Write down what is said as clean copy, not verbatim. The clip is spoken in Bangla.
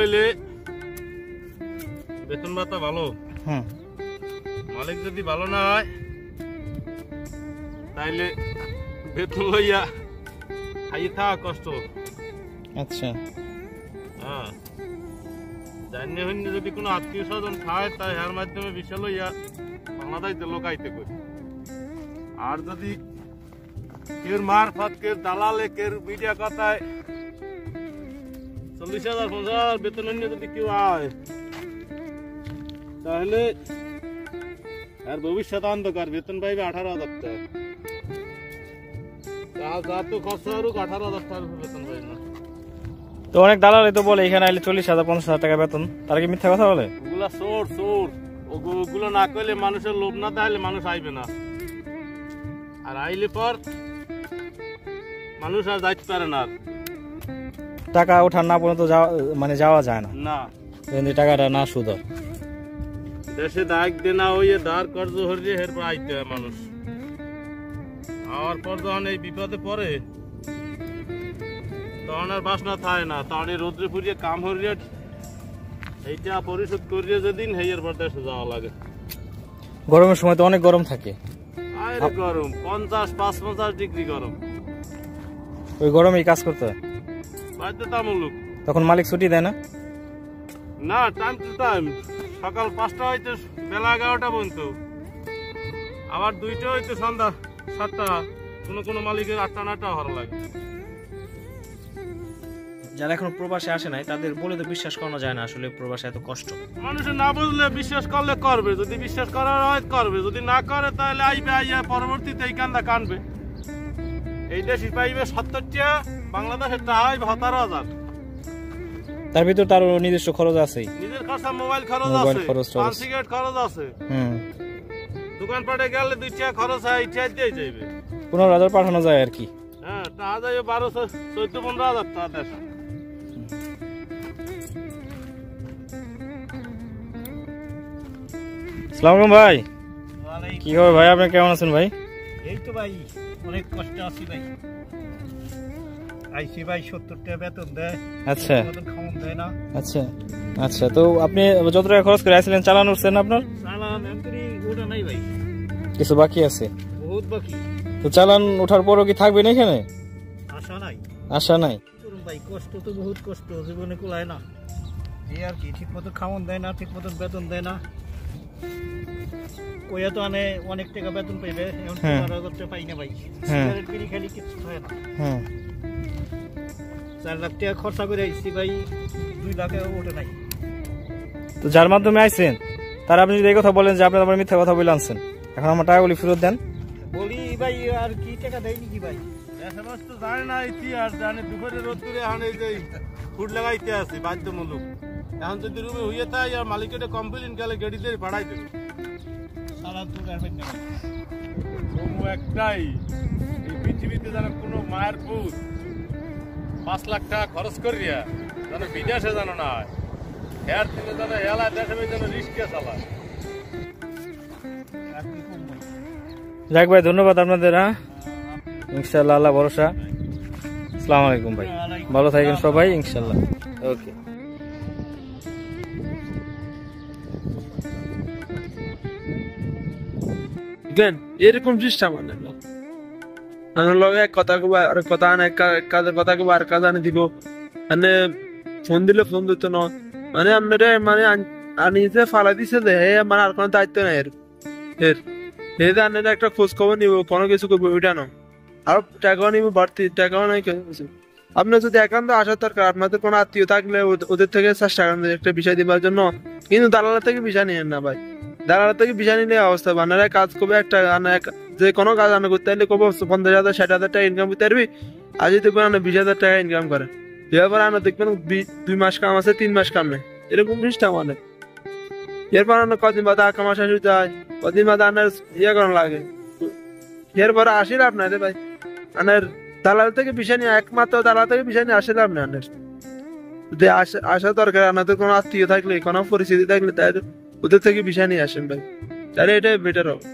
হইলে বেতন ভাতা ভালো, মালিক যদি ভালো না হয় তাইলে বেতন লইয়া খাইয়ে থাকা কষ্ট। আচ্ছা, হ্যাঁ, জানি হইনি যদি কোনো আত্মীয় স্বজন খায় তাই এর মাধ্যমে বিশাল লইয়া বাংলাদেশে লোকাইতে করি। আর যদি কেউ মারফত, কেউ দালালে, কেউ মিডিয়া কথায় 40,000 50,000 বেতন নিয়ে যদি কেউ আয় তাহলে আর ভবিষ্যৎ অন্ধকার। বেতন পাইবে 18,000 টাকা, যা তো খরচ হোক 18,000 টাকা বেতন পাইবে না। তো অনেক দালালে তো বলে এখানে আইলে 40,000 50,000 টাকা বেতন, তারা কি মিথ্যা কথা বলে? ওগুলা চোর চোর, ওগুলো না করলে মানুষের লোভ না তাহলে মানুষ আইবে না। আর আইলে পর মানুষ আর যাইতে পারে না, টাকা ওঠার না পর্যন্ত মানে যাওয়া যায় না, না টাকাটা না সুদ। দেশে দাগ দেনা হইয়ে ধার কর্জ হরিয়ে এরপর আইতে হয় মানুষ। আর পর যখন এই বিপদে পড়ে তখন আর বাসনা থাকে না, তখন এই রোদ্রে ফুরিয়ে কাম হরিয়ে এইটা পরিশোধ করিয়ে যেদিন হেয়ের পর দেশে যাওয়া লাগে। গরমের সময় তো অনেক গরম থাকে, আরে গরম 50-55 ডিগ্রি গরম, ওই গরমে কাজ করতে হয় বাধ্যতামূলক। তখন মালিক ছুটি দেয় না? না, টাইম টু টাইম, সকাল 5টা হইতে বেলা 11টা পর্যন্ত, আবার 2টা হইতে সন্ধ্যা 7টা, কোনো মালিকের 8টা 9টা ভালো লাগে। যারা এখন প্রবাসে আসে নাই তাদের বলে তো বিশ্বাস করানো যায় না আসলে প্রবাসে এত কষ্ট। মানুষের না বুঝলে বিশ্বাস করলে করবে, যদি বিশ্বাস করার হয় করবে, যদি না করে তাহলে আইবে, আইয়া পরবর্তীতে এই কান্দা কানবে। এই দেশে পাইবে 70 টাকা, বাংলাদেশের টাকা 17,000। তার ভিতর তার নিজস্ব খরচ আছে, নিজের খরচা, মোবাইল খরচ আছে, পান সিগারেট খরচ আছে, দোকানপাটে গেলে 2 টাকা খরচ হয়, ইচ্ছা দিয়ে যাইবে 15,000 পাঠানো যায় আর কি। হ্যাঁ, টাকা যাইবে 12-14-15,000 টাকা দেশে। আসসালামু আলাইকুম ভাই। কি খবর ভাই, আপনি কেমন আছেন ভাই? এই তো ভাই অনেক কষ্টে আছি ভাই। আইসি ভাই 70 টাকা বেতন দেয়, আচ্ছা খাওয়ান দেয় না। আচ্ছা আচ্ছা, তো আপনি যত টাকা খরচ করে আসছিলেন চালান উঠছেন আপনার? চালান এমনি ওটা নাই ভাই, কিছু বাকি আছে, বহুত বাকি। তো চালান ওঠার পরও কি থাকবেন এখানে? আশা নাই, আশা নাই ভাই, কষ্ট তো বহুত কষ্ট, জীবনে কুলায় না। এই আর কি, ঠিক মতো খাওয়ান দেয় না, ঠিক মতো বেতন দেয় না। কইয়া তো অনেক টাকা বেতন পাইবে, এখন 12,000 টাকা পাই না ভাই। সিগারেট বিড়ি খালি কিছু হয় না। 4 লাখ টাকা খরচা করে আইসি ভাই, 2 লাখে ওঠে নাই। তো যার মাধ্যমে আইছেন তার আপনি যদি এই কথা বলেন যে আপনি আমার মিথ্যা কথা বলে আনছেন, এখন আমার টাকাগুলি ফেরত দেন। বলি ভাই, আর কি টাকা দেয়নি কি ভাই? এসএমএস তো জানে না, ইতিহাস জানে, দুপুরে রোদ করে এখন এই যে ফুড লাগাইতে আছে বাধ্যমূলক। এখন যদি রুমে হইয়ে থাকে আর মালিকের কমপ্লেন গেলে গাড়ি দিয়ে ভাড়াই দেবে। একটাই, এই পৃথিবীতে যেন কোনো মায়ের পুত 5 লাখ টাকা খরচ করিয়া যেন বিদেশে যেন না হয়, এর থেকে যেন এলাকায় দেশে যেন রিস্কে চালায়। যাক ভাই, ধন্যবাদ আপনাদের। ইনশাল্লাহ, আল্লাহ ভরসা। আসসালামু আলাইকুম ভাই, ভালো থাকেন সবাই ইনশাল্লাহ। ওকে। এরকম সিস্টেম লগে কথা কব, আর কথা আনে কাজের কথা কব, আর কাজ আনে দিব। মানে ফোন দিলে ফোন দিত না, মানে আপনারা মানে আনিছে ফালা দিছে যে হে মানে আর কোনো দায়িত্ব নাই এর যে আপনারা একটা খোঁজ খবর নিব, কোনো কিছু করবো ওইটা না। আর টাকাও নিব বাড়তি, টাকাও নাই কিছু। আপনার যদি একান্ত আসার দরকার, আপনাদের কোনো আত্মীয় থাকলে ওদের থেকে চেষ্টা করেন একটা বিষয় দিবার জন্য, কিন্তু দালালের থেকে বিষয় নিয়েন না ভাই। দালালের থেকে বিষয় নিলে অবস্থা আপনারা কাজ করবে, একটা যে কোনো কাজ আনা করতে হলে কব 50,000 60,000 টাকা ইনকাম করতে পারবি, আজ দেখবেন 20,000 টাকা ইনকাম করে। এরপর আনা দেখবেন 2 মাস কাম আছে, 3 মাস কাম নেই, এরকম সিস্টেম আমাদের। এরপর কদিন বাদে কামা শেষ হতে হয়, কদিন বাদে আনার করানো লাগে। এরপরে আসিল আপনাদের ভাই, আনার দালাল থেকে বিষয় নিয়ে, একমাত্র দালাল থেকে বিষয় নিয়ে আসলে আপনি আনার যদি আসা দরকার, আপনাদের কোনো আত্মীয় থাকলে, কোনো পরিস্থিতি থাকলে, তাই ওদের থেকে বিষয় নিয়ে আসেন ভাই, তাহলে এটাই বেটার হবে।